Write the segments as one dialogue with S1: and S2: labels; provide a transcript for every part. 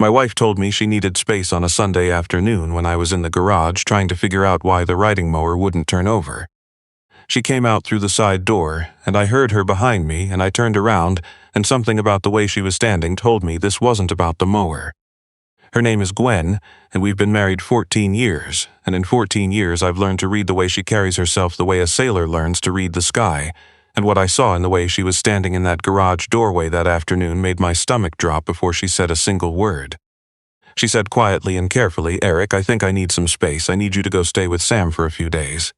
S1: My wife told me she needed space on a Sunday afternoon when I was in the garage trying to figure out why the riding mower wouldn't turn over. She came out through the side door, and I heard her behind me, and I turned around, and something about the way she was standing told me this wasn't about the mower. Her name is Gwen, and we've been married 14 years, and in 14 years I've learned to read the way she carries herself the way a sailor learns to read the sky, and what I saw in the way she was standing in that garage doorway that afternoon made my stomach drop before she said a single word. She said quietly and carefully, "Eric, I think I need some space. I need you to go stay with Sam for a few days."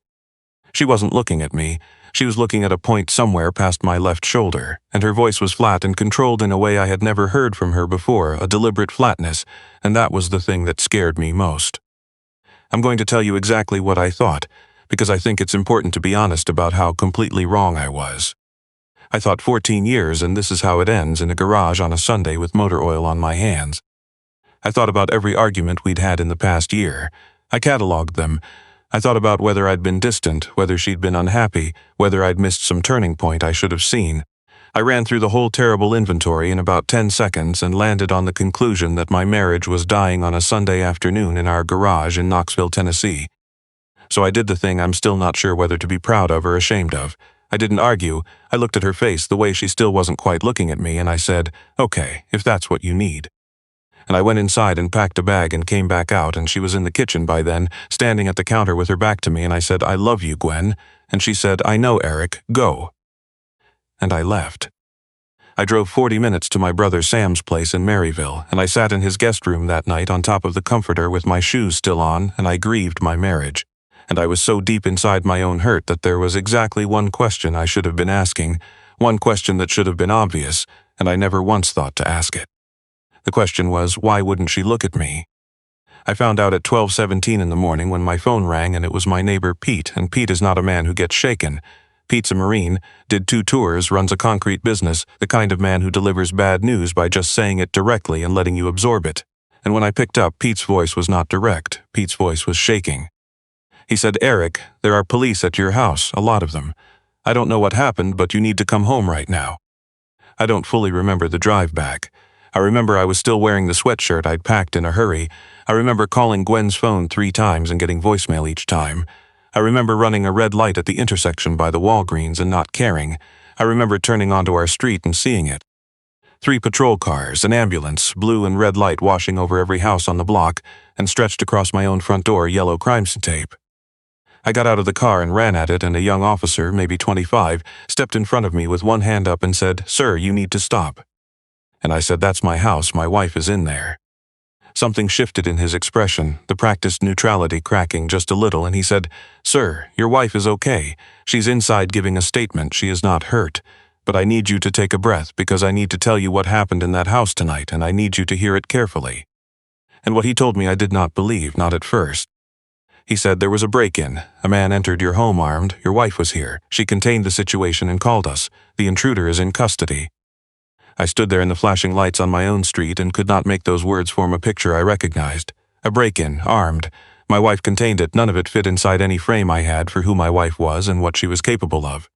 S1: She wasn't looking at me. She was looking at a point somewhere past my left shoulder, and her voice was flat and controlled in a way I had never heard from her before, a deliberate flatness, and that was the thing that scared me most. I'm going to tell you exactly what I thought, because I think it's important to be honest about how completely wrong I was. I thought 14 years, and this is how it ends, in a garage on a Sunday with motor oil on my hands. I thought about every argument we'd had in the past year. I cataloged them. I thought about whether I'd been distant, whether she'd been unhappy, whether I'd missed some turning point I should have seen. I ran through the whole terrible inventory in about 10 seconds and landed on the conclusion that my marriage was dying on a Sunday afternoon in our garage in Knoxville, Tennessee. So I did the thing I'm still not sure whether to be proud of or ashamed of. I didn't argue. I looked at her face the way she still wasn't quite looking at me, and I said, "Okay, if that's what you need." And I went inside and packed a bag and came back out, and she was in the kitchen by then, standing at the counter with her back to me, and I said, "I love you, Gwen." And she said, "I know, Eric, go." And I left. I drove 40 minutes to my brother Sam's place in Maryville, and I sat in his guest room that night on top of the comforter with my shoes still on, and I grieved my marriage. And I was so deep inside my own hurt that there was exactly one question I should have been asking, one question that should have been obvious, and I never once thought to ask it. The question was, why wouldn't she look at me? I found out at 12:17 in the morning when my phone rang, and it was my neighbor Pete, and Pete is not a man who gets shaken. Pete's a Marine, did 2 tours, runs a concrete business, the kind of man who delivers bad news by just saying it directly and letting you absorb it. And when I picked up, Pete's voice was not direct. Pete's voice was shaking. He said, "Eric, there are police at your house, a lot of them. I don't know what happened, but you need to come home right now." I don't fully remember the drive back. I remember I was still wearing the sweatshirt I'd packed in a hurry. I remember calling Gwen's phone 3 times and getting voicemail each time. I remember running a red light at the intersection by the Walgreens and not caring. I remember turning onto our street and seeing it. 3 patrol cars, an ambulance, blue and red light washing over every house on the block, and stretched across my own front door yellow crime scene tape. I got out of the car and ran at it, and a young officer, maybe 25, stepped in front of me with one hand up and said, "Sir, you need to stop." And I said, "That's my house, my wife is in there." Something shifted in his expression, the practiced neutrality cracking just a little, and he said, "Sir, your wife is okay. She's inside giving a statement. She is not hurt. But I need you to take a breath because I need to tell you what happened in that house tonight, and I need you to hear it carefully." And what he told me I did not believe, not at first. He said, "There was a break-in. A man entered your home armed. Your wife was here. She contained the situation and called us. The intruder is in custody." I stood there in the flashing lights on my own street and could not make those words form a picture I recognized. A break-in, armed. My wife contained it. None of it fit inside any frame I had for who my wife was and what she was capable of.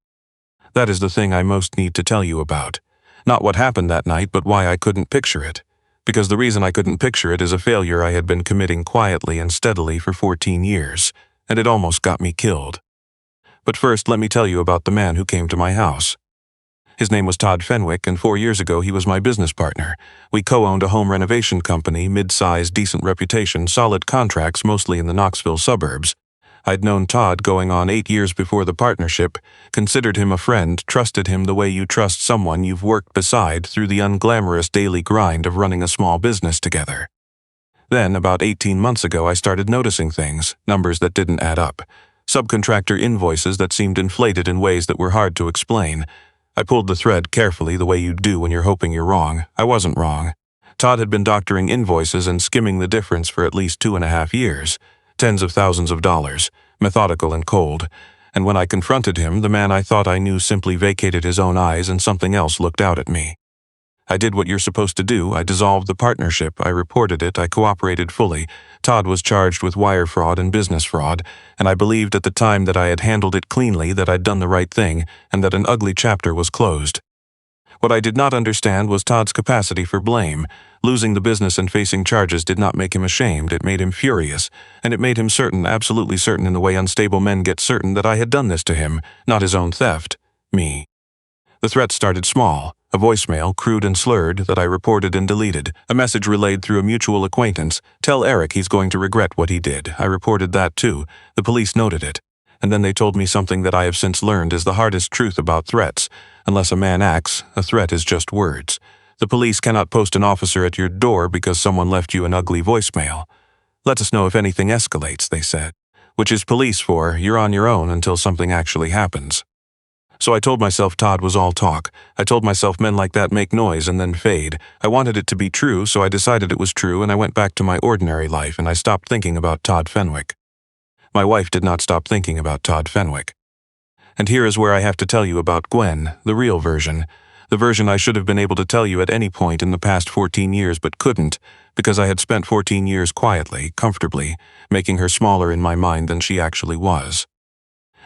S1: That is the thing I most need to tell you about. Not what happened that night, but why I couldn't picture it. Because the reason I couldn't picture it is a failure I had been committing quietly and steadily for 14 years, and it almost got me killed. But first, let me tell you about the man who came to my house. His name was Todd Fenwick, and 4 years ago he was my business partner. We co-owned a home renovation company, mid-sized, decent reputation, solid contracts mostly in the Knoxville suburbs. I'd known Todd going on 8 years before the partnership, considered him a friend, trusted him the way you trust someone you've worked beside through the unglamorous daily grind of running a small business together. Then, about 18 months ago, I started noticing things, numbers that didn't add up, subcontractor invoices that seemed inflated in ways that were hard to explain. I pulled the thread carefully the way you do when you're hoping you're wrong. I wasn't wrong. Todd had been doctoring invoices and skimming the difference for at least 2.5 years. Tens of thousands of dollars, methodical and cold. And when I confronted him, the man I thought I knew simply vacated his own eyes and something else looked out at me. I did what you're supposed to do. I dissolved the partnership. I reported it. I cooperated fully. Todd was charged with wire fraud and business fraud, and I believed at the time that I had handled it cleanly, that I'd done the right thing, and that an ugly chapter was closed. What I did not understand was Todd's capacity for blame. Losing the business and facing charges did not make him ashamed, it made him furious, and it made him certain, absolutely certain in the way unstable men get certain that I had done this to him, not his own theft, me. The threat started small, a voicemail, crude and slurred, that I reported and deleted, a message relayed through a mutual acquaintance, "Tell Eric he's going to regret what he did." I reported that too. The police noted it. And then they told me something that I have since learned is the hardest truth about threats. Unless a man acts, a threat is just words. The police cannot post an officer at your door because someone left you an ugly voicemail. "Let us know if anything escalates," they said. Which is police for, you're on your own until something actually happens. So I told myself Todd was all talk. I told myself men like that make noise and then fade. I wanted it to be true, so I decided it was true, and I went back to my ordinary life and I stopped thinking about Todd Fenwick. My wife did not stop thinking about Todd Fenwick. And here is where I have to tell you about Gwen, the real version. The version I should have been able to tell you at any point in the past 14 years but couldn't, because I had spent 14 years quietly, comfortably, making her smaller in my mind than she actually was.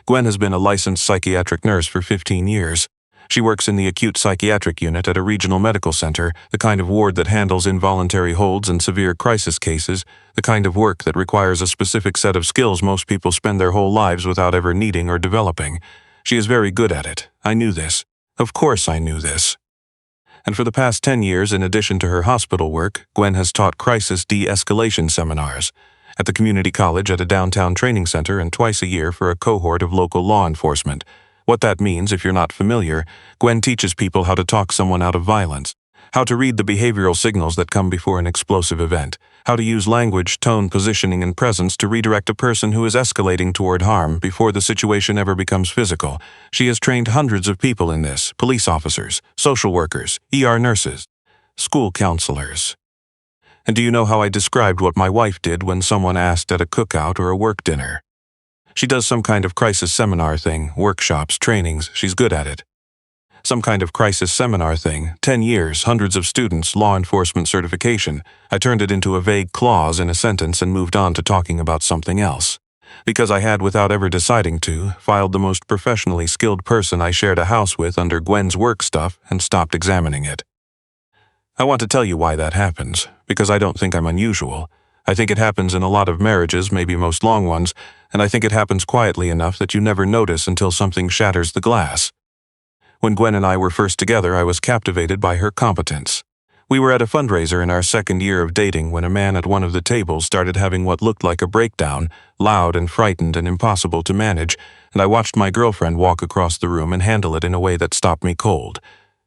S1: Gwen has been a licensed psychiatric nurse for 15 years. She works in the acute psychiatric unit at a regional medical center, the kind of ward that handles involuntary holds and severe crisis cases, the kind of work that requires a specific set of skills most people spend their whole lives without ever needing or developing. She is very good at it. I knew this. Of course I knew this. And for the past 10 years, in addition to her hospital work, Gwen has taught crisis de-escalation seminars at the community college, at a downtown training center, and twice a year for a cohort of local law enforcement. What that means, if you're not familiar, Gwen teaches people how to talk someone out of violence, how to read the behavioral signals that come before an explosive event, how to use language, tone, positioning, and presence to redirect a person who is escalating toward harm before the situation ever becomes physical. She has trained hundreds of people in this: police officers, social workers, ER nurses, school counselors. And do you know how I described what my wife did when someone asked at a cookout or a work dinner? She does some kind of crisis seminar thing, workshops, trainings, she's good at it. Some kind of crisis seminar thing, 10 years, hundreds of students, law enforcement certification. I turned it into a vague clause in a sentence and moved on to talking about something else. Because I had, without ever deciding to, filed the most professionally skilled person I shared a house with under Gwen's work stuff and stopped examining it. I want to tell you why that happens, because I don't think I'm unusual. I think it happens in a lot of marriages, maybe most long ones, and I think it happens quietly enough that you never notice until something shatters the glass. When Gwen and I were first together, I was captivated by her competence. We were at a fundraiser in our second year of dating when a man at one of the tables started having what looked like a breakdown, loud and frightened and impossible to manage, and I watched my girlfriend walk across the room and handle it in a way that stopped me cold.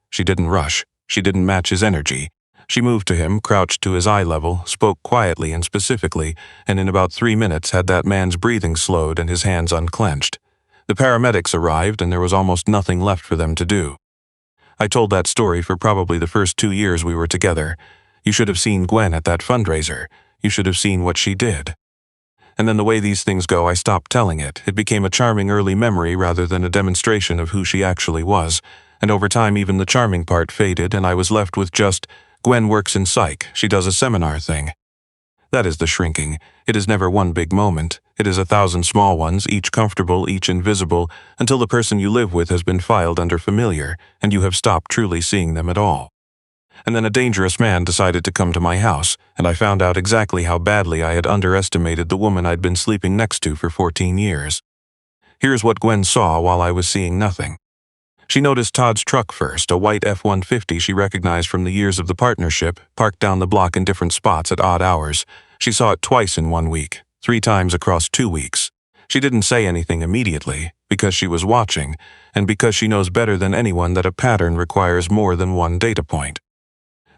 S1: She didn't rush. She didn't match his energy. She moved to him, crouched to his eye level, spoke quietly and specifically, and in about 3 minutes had that man's breathing slowed and his hands unclenched. The paramedics arrived and there was almost nothing left for them to do. I told that story for probably the first 2 years we were together. You should have seen Gwen at that fundraiser. You should have seen what she did. And then the way these things go, I stopped telling it. It became a charming early memory rather than a demonstration of who she actually was. And over time even the charming part faded and I was left with just, Gwen works in psych, she does a seminar thing. That is the shrinking. It is never one big moment. It is 1,000 small ones, each comfortable, each invisible, until the person you live with has been filed under familiar, and you have stopped truly seeing them at all. And then a dangerous man decided to come to my house, and I found out exactly how badly I had underestimated the woman I'd been sleeping next to for 14 years. Here's what Gwen saw while I was seeing nothing. She noticed Todd's truck first, a white F-150 she recognized from the years of the partnership, parked down the block in different spots at odd hours. She saw it twice in 1 week, 3 times across 2 weeks. She didn't say anything immediately, because she was watching, and because she knows better than anyone that a pattern requires more than one data point.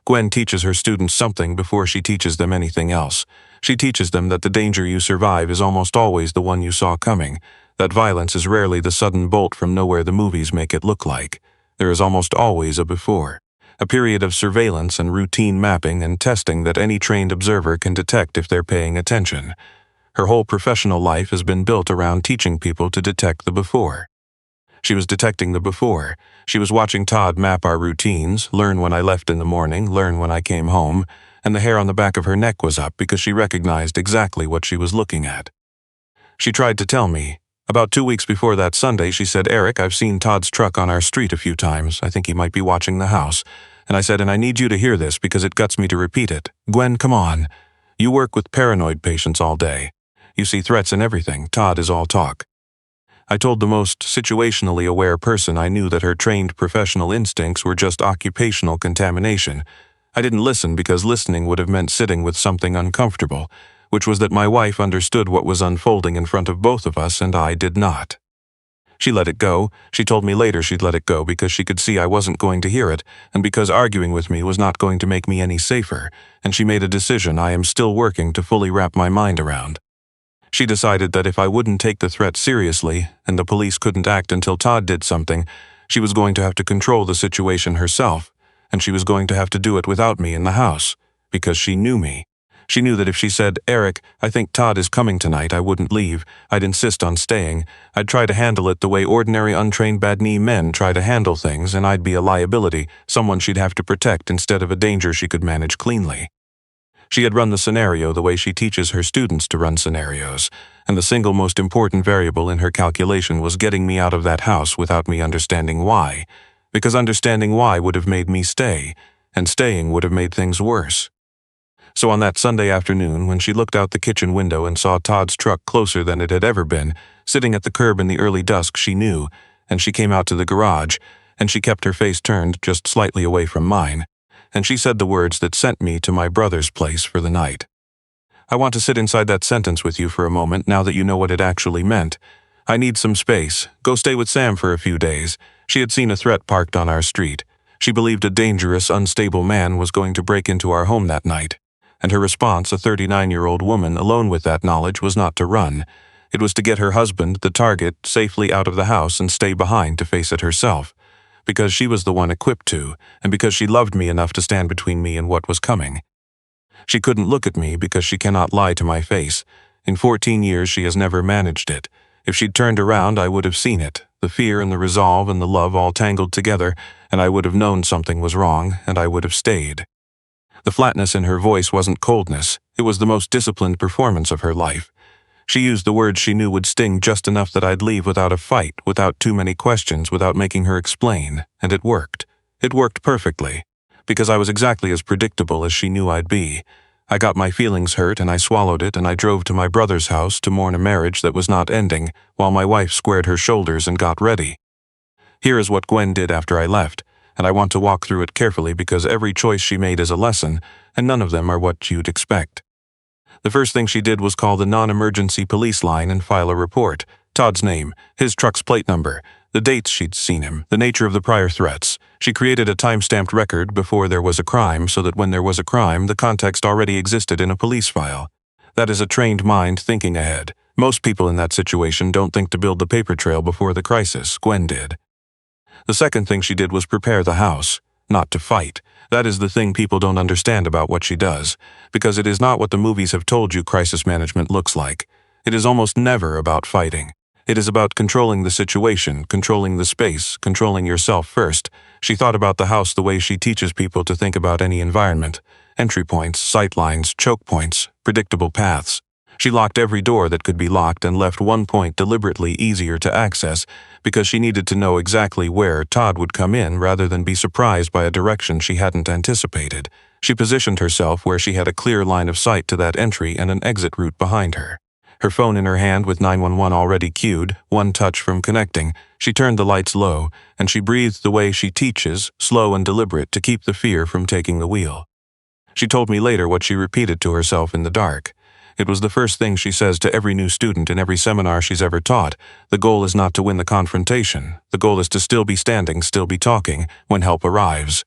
S1: Gwen teaches her students something before she teaches them anything else. She teaches them that the danger you survive is almost always the one you saw coming, that violence is rarely the sudden bolt from nowhere the movies make it look like. There is almost always a before, a period of surveillance and routine mapping and testing that any trained observer can detect if they're paying attention. Her whole professional life has been built around teaching people to detect the before. She was detecting the before. She was watching Todd map our routines, learn when I left in the morning, learn when I came home, and the hair on the back of her neck was up because she recognized exactly what she was looking at. She tried to tell me, About 2 weeks before that Sunday, she said, "Eric, I've seen Todd's truck on our street a few times. I think he might be watching the house." And I said, "And I need you to hear this because it guts me to repeat it. Gwen, come on. You work with paranoid patients all day. You see threats in everything. Todd is all talk." I told the most situationally aware person I knew that her trained professional instincts were just occupational contamination. I didn't listen because listening would have meant sitting with something uncomfortable, which was that my wife understood what was unfolding in front of both of us and I did not. She let it go. She told me later she'd let it go because she could see I wasn't going to hear it, and because arguing with me was not going to make me any safer, and she made a decision I am still working to fully wrap my mind around. She decided that if I wouldn't take the threat seriously, and the police couldn't act until Todd did something, she was going to have to control the situation herself, and she was going to have to do it without me in the house, because she knew me. She knew that if she said, "Eric, I think Todd is coming tonight," I wouldn't leave. I'd insist on staying. I'd try to handle it the way ordinary untrained bad-knee men try to handle things, and I'd be a liability, someone she'd have to protect instead of a danger she could manage cleanly. She had run the scenario the way she teaches her students to run scenarios, and the single most important variable in her calculation was getting me out of that house without me understanding why, because understanding why would have made me stay, and staying would have made things worse. So on that Sunday afternoon, when she looked out the kitchen window and saw Todd's truck closer than it had ever been, sitting at the curb in the early dusk, she knew, and she came out to the garage, and she kept her face turned just slightly away from mine, and she said the words that sent me to my brother's place for the night. "I want to sit inside that sentence with you for a moment now that you know what it actually meant. I need some space. Go stay with Sam for a few days." She had seen a threat parked on our street. She believed a dangerous, unstable man was going to break into our home that night. And her response, a 39-year-old woman alone with that knowledge, was not to run. It was to get her husband, the target, safely out of the house and stay behind to face it herself. Because she was the one equipped to, and because she loved me enough to stand between me and what was coming. She couldn't look at me because she cannot lie to my face. In 14 years she has never managed it. If she'd turned around, I would have seen it, the fear and the resolve and the love all tangled together, and I would have known something was wrong, and I would have stayed. The flatness in her voice wasn't coldness. It was the most disciplined performance of her life. She used the words she knew would sting just enough that I'd leave without a fight, without too many questions, without making her explain, and it worked. It worked perfectly, because I was exactly as predictable as she knew I'd be. I got my feelings hurt and I swallowed it, and I drove to my brother's house to mourn a marriage that was not ending, while my wife squared her shoulders and got ready. Here is what Gwen did after I left, and I want to walk through it carefully because every choice she made is a lesson, and none of them are what you'd expect. The first thing she did was call the non-emergency police line and file a report. Todd's name, his truck's plate number, the dates she'd seen him, the nature of the prior threats. She created a time-stamped record before there was a crime so that when there was a crime, the context already existed in a police file. That is a trained mind thinking ahead. Most people in that situation don't think to build the paper trail before the crisis. Gwen did. The second thing she did was prepare the house, not to fight. That is the thing people don't understand about what she does, because it is not what the movies have told you crisis management looks like. It is almost never about fighting. It is about controlling the situation, controlling the space, controlling yourself first. She thought about the house the way she teaches people to think about any environment. Entry points, sight lines, choke points, predictable paths. She locked every door that could be locked and left one point deliberately easier to access because she needed to know exactly where Todd would come in rather than be surprised by a direction she hadn't anticipated. She positioned herself where she had a clear line of sight to that entry and an exit route behind her. Her phone in her hand with 911 already queued, one touch from connecting, she turned the lights low, and she breathed the way she teaches, slow and deliberate, to keep the fear from taking the wheel. She told me later what she repeated to herself in the dark. It was the first thing she says to every new student in every seminar she's ever taught. The goal is not to win the confrontation. The goal is to still be standing, still be talking, when help arrives.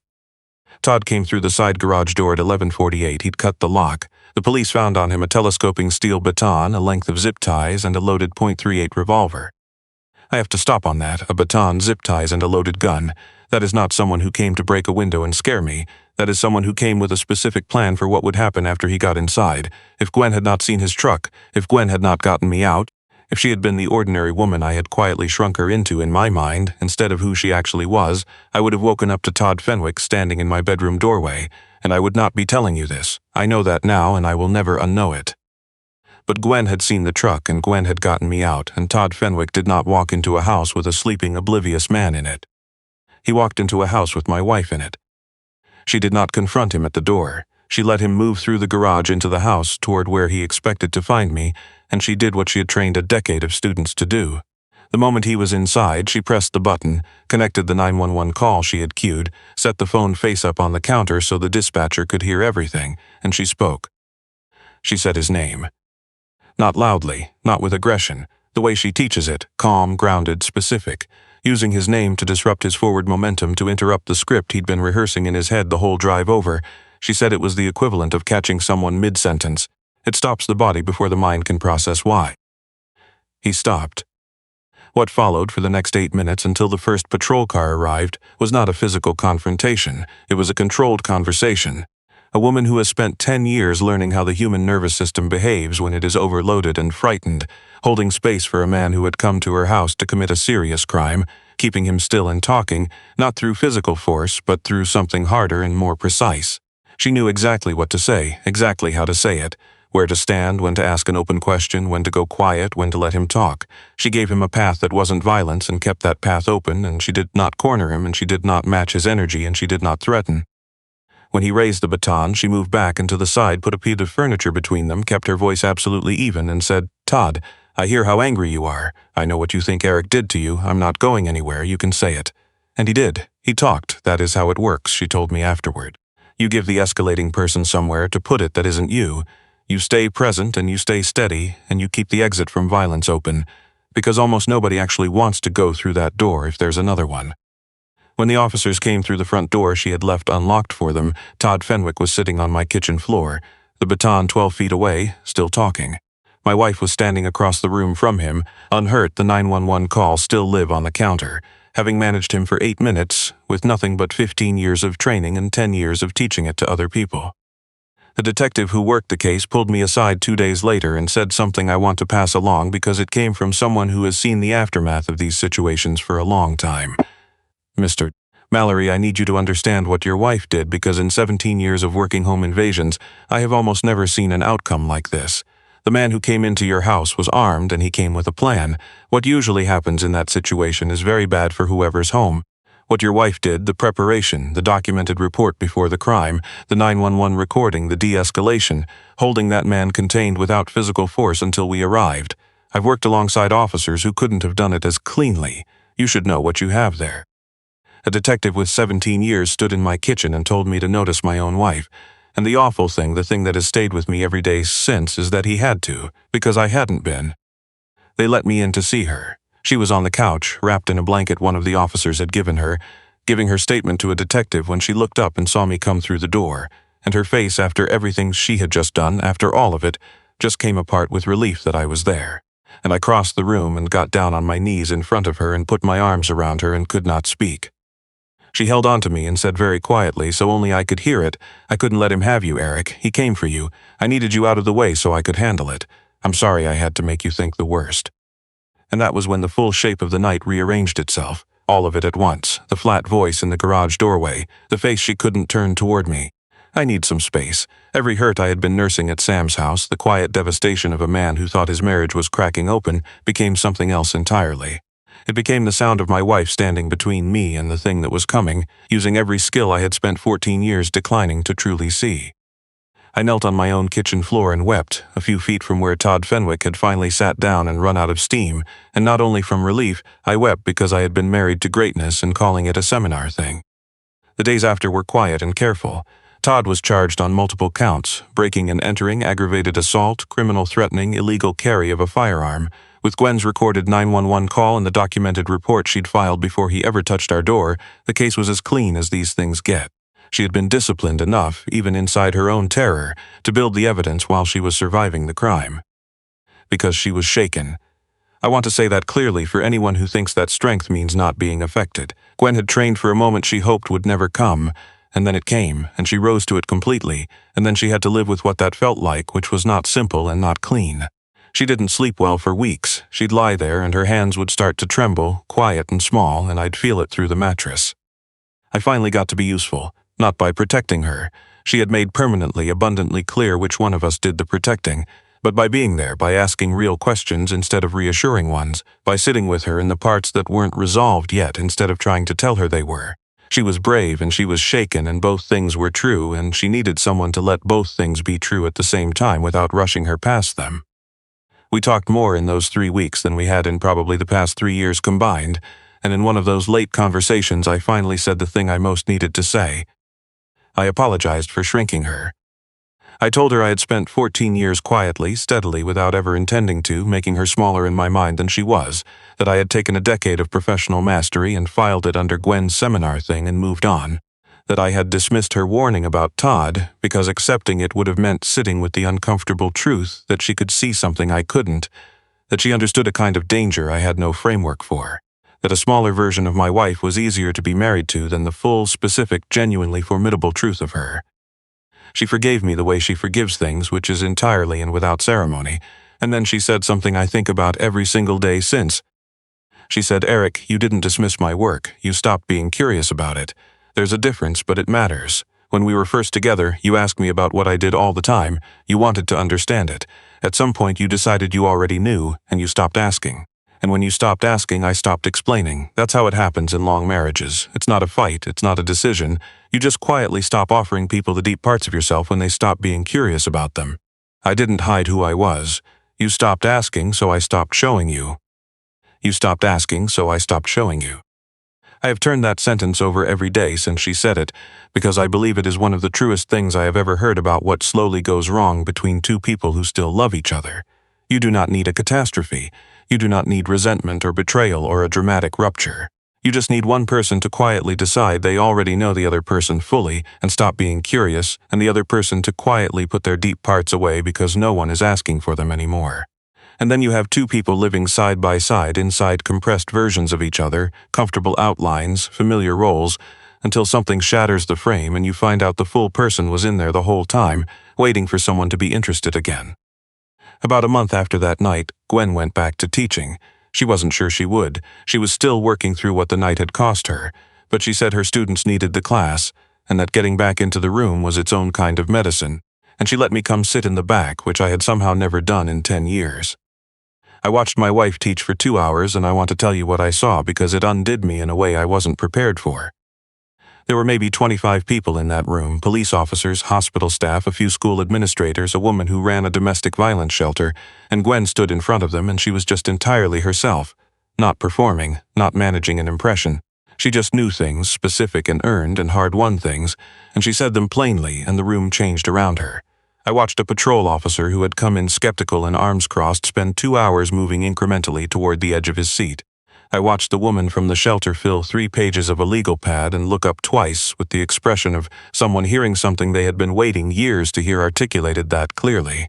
S1: Todd came through the side garage door at 11:48. He'd cut the lock. The police found on him a telescoping steel baton, a length of zip ties, and a loaded .38 revolver. I have to stop on that. A baton, zip ties, and a loaded gun. That is not someone who came to break a window and scare me. That is someone who came with a specific plan for what would happen after he got inside. If Gwen had not seen his truck, if Gwen had not gotten me out, if she had been the ordinary woman I had quietly shrunk her into in my mind, instead of who she actually was, I would have woken up to Todd Fenwick standing in my bedroom doorway, and I would not be telling you this. I know that now, and I will never unknow it. But Gwen had seen the truck and Gwen had gotten me out, and Todd Fenwick did not walk into a house with a sleeping, oblivious man in it. He walked into a house with my wife in it. She did not confront him at the door. She let him move through the garage into the house toward where he expected to find me, and she did what she had trained a decade of students to do. The moment he was inside, she pressed the button, connected the 911 call she had queued, set the phone face up on the counter so the dispatcher could hear everything, and she spoke. She said his name. Not loudly, not with aggression, the way she teaches it, calm, grounded, specific, using his name to disrupt his forward momentum to interrupt the script he'd been rehearsing in his head the whole drive over. She said it was the equivalent of catching someone mid-sentence. It stops the body before the mind can process why. He stopped. What followed for the next 8 minutes until the first patrol car arrived was not a physical confrontation, it was a controlled conversation. A woman who has spent 10 years learning how the human nervous system behaves when it is overloaded and frightened, holding space for a man who had come to her house to commit a serious crime, keeping him still and talking, not through physical force, but through something harder and more precise. She knew exactly what to say, exactly how to say it, where to stand, when to ask an open question, when to go quiet, when to let him talk. She gave him a path that wasn't violence and kept that path open, and she did not corner him, and she did not match his energy, and she did not threaten. When he raised the baton, she moved back and to the side, put a piece of furniture between them, kept her voice absolutely even, and said, "Todd, I hear how angry you are. I know what you think Eric did to you. I'm not going anywhere. You can say it." And he did. He talked. That is how it works, she told me afterward. You give the escalating person somewhere to put it that isn't you. You stay present and you stay steady and you keep the exit from violence open, because almost nobody actually wants to go through that door if there's another one. When the officers came through the front door she had left unlocked for them, Todd Fenwick was sitting on my kitchen floor, the baton 12 feet away, still talking. My wife was standing across the room from him, unhurt, the 911 call still live on the counter, having managed him for 8 minutes, with nothing but 15 years of training and 10 years of teaching it to other people. The detective who worked the case pulled me aside 2 days later and said something I want to pass along because it came from someone who has seen the aftermath of these situations for a long time. "Mr. Mallory, I need you to understand what your wife did because in 17 years of working home invasions, I have almost never seen an outcome like this. The man who came into your house was armed and he came with a plan. What usually happens in that situation is very bad for whoever's home. What your wife did, the preparation, the documented report before the crime, the 911 recording, the de-escalation, holding that man contained without physical force until we arrived. I've worked alongside officers who couldn't have done it as cleanly. You should know what you have there." A detective with 17 years stood in my kitchen and told me to notice my own wife. And the awful thing, the thing that has stayed with me every day since, is that he had to, because I hadn't been. They let me in to see her. She was on the couch, wrapped in a blanket one of the officers had given her, giving her statement to a detective when she looked up and saw me come through the door, and her face, after everything she had just done, after all of it, just came apart with relief that I was there. And I crossed the room and got down on my knees in front of her and put my arms around her and could not speak. She held on to me and said very quietly, so only I could hear it, "I couldn't let him have you, Eric. He came for you. I needed you out of the way so I could handle it. I'm sorry I had to make you think the worst." And that was when the full shape of the night rearranged itself, all of it at once, the flat voice in the garage doorway, the face she couldn't turn toward me. I need some space. Every hurt I had been nursing at Sam's house, the quiet devastation of a man who thought his marriage was cracking open, became something else entirely. It became the sound of my wife standing between me and the thing that was coming, using every skill I had spent 14 years declining to truly see. I knelt on my own kitchen floor and wept, a few feet from where Todd Fenwick had finally sat down and run out of steam, and not only from relief, I wept because I had been married to greatness and calling it a seminar thing. The days after were quiet and careful. Todd was charged on multiple counts, breaking and entering, aggravated assault, criminal threatening, illegal carry of a firearm. With Gwen's recorded 911 call and the documented report she'd filed before he ever touched our door, the case was as clean as these things get. She had been disciplined enough, even inside her own terror, to build the evidence while she was surviving the crime. Because she was shaken. I want to say that clearly for anyone who thinks that strength means not being affected. Gwen had trained for a moment she hoped would never come, and then it came, and she rose to it completely, and then she had to live with what that felt like, which was not simple and not clean. She didn't sleep well for weeks. She'd lie there and her hands would start to tremble, quiet and small, and I'd feel it through the mattress. I finally got to be useful, not by protecting her. She had made permanently, abundantly clear which one of us did the protecting. But by being there, by asking real questions instead of reassuring ones, by sitting with her in the parts that weren't resolved yet instead of trying to tell her they were. She was brave and she was shaken, and both things were true, and she needed someone to let both things be true at the same time without rushing her past them. We talked more in those 3 weeks than we had in probably the past 3 years combined, and in one of those late conversations I finally said the thing I most needed to say. I apologized for shrinking her. I told her I had spent 14 years quietly, steadily, without ever intending to, making her smaller in my mind than she was, that I had taken a decade of professional mastery and filed it under Gwen's seminar thing and moved on, that I had dismissed her warning about Todd because accepting it would have meant sitting with the uncomfortable truth that she could see something I couldn't, that she understood a kind of danger I had no framework for, that a smaller version of my wife was easier to be married to than the full, specific, genuinely formidable truth of her. She forgave me the way she forgives things, which is entirely and without ceremony, and then she said something I think about every single day since. She said, "Eric, you didn't dismiss my work. You stopped being curious about it. There's a difference, but it matters. When we were first together, you asked me about what I did all the time. You wanted to understand it. At some point you decided you already knew, and you stopped asking. And when you stopped asking, I stopped explaining. That's how it happens in long marriages. It's not a fight, it's not a decision. You just quietly stop offering people the deep parts of yourself when they stop being curious about them. I didn't hide who I was. You stopped asking, so I stopped showing you. You stopped asking, so I stopped showing you." I have turned that sentence over every day since she said it, because I believe it is one of the truest things I have ever heard about what slowly goes wrong between two people who still love each other. You do not need a catastrophe. You do not need resentment or betrayal or a dramatic rupture. You just need one person to quietly decide they already know the other person fully and stop being curious, and the other person to quietly put their deep parts away because no one is asking for them anymore. And then you have two people living side by side inside compressed versions of each other, comfortable outlines, familiar roles, until something shatters the frame and you find out the full person was in there the whole time, waiting for someone to be interested again. About a month after that night, Gwen went back to teaching. She wasn't sure she would. She was still working through what the night had cost her, but she said her students needed the class, and that getting back into the room was its own kind of medicine, and she let me come sit in the back, which I had somehow never done in 10 years. I watched my wife teach for 2 hours, and I want to tell you what I saw because it undid me in a way I wasn't prepared for. There were maybe 25 people in that room, police officers, hospital staff, a few school administrators, a woman who ran a domestic violence shelter, and Gwen stood in front of them and she was just entirely herself, not performing, not managing an impression. She just knew things, specific and earned and hard-won things, and she said them plainly, and the room changed around her. I watched a patrol officer who had come in skeptical and arms crossed spend 2 hours moving incrementally toward the edge of his seat. I watched the woman from the shelter fill 3 pages of a legal pad and look up twice with the expression of someone hearing something they had been waiting years to hear articulated that clearly.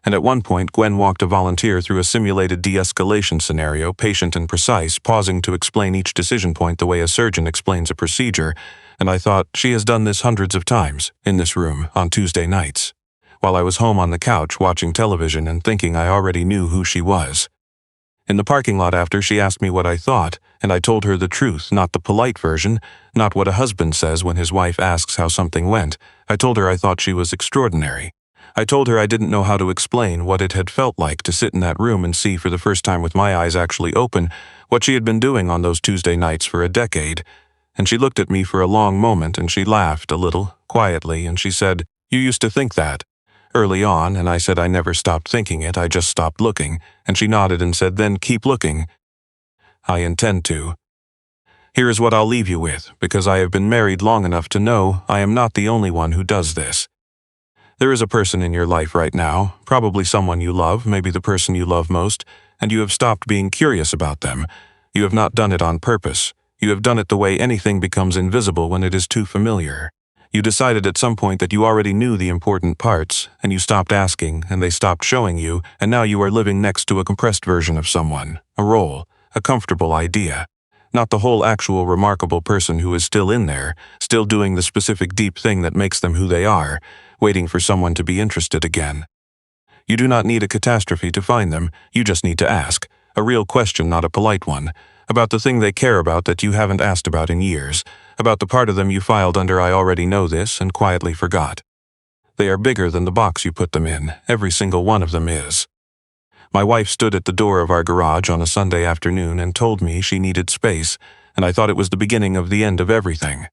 S1: And at one point, Gwen walked a volunteer through a simulated de-escalation scenario, patient and precise, pausing to explain each decision point the way a surgeon explains a procedure, and I thought, she has done this hundreds of times, in this room, on Tuesday nights, while I was home on the couch watching television and thinking I already knew who she was. In the parking lot after, she asked me what I thought, and I told her the truth, not the polite version, not what a husband says when his wife asks how something went. I told her I thought she was extraordinary. I told her I didn't know how to explain what it had felt like to sit in that room and see for the first time with my eyes actually open what she had been doing on those Tuesday nights for a decade. And she looked at me for a long moment and she laughed a little, quietly, and she said, "You used to think that early on," and I said I never stopped thinking it, I just stopped looking, and she nodded and said, "Then keep looking." I intend to. Here is what I'll leave you with, because I have been married long enough to know I am not the only one who does this. There is a person in your life right now, probably someone you love, maybe the person you love most, and you have stopped being curious about them. You have not done it on purpose. You have done it the way anything becomes invisible when it is too familiar. You decided at some point that you already knew the important parts, and you stopped asking, and they stopped showing you, and now you are living next to a compressed version of someone, a role, a comfortable idea. Not the whole actual remarkable person who is still in there, still doing the specific deep thing that makes them who they are, waiting for someone to be interested again. You do not need a catastrophe to find them, you just need to ask, a real question, not a polite one, about the thing they care about that you haven't asked about in years, about the part of them you filed under "I already know this" and quietly forgot. They are bigger than the box you put them in, every single one of them is. My wife stood at the door of our garage on a Sunday afternoon and told me she needed space, and I thought it was the beginning of the end of everything.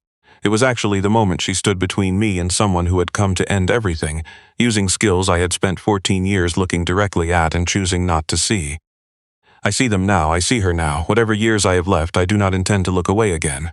S1: It was actually the moment she stood between me and someone who had come to end everything, using skills I had spent 14 years looking directly at and choosing not to see. I see them now, I see her now. Whatever years I have left, I do not intend to look away again.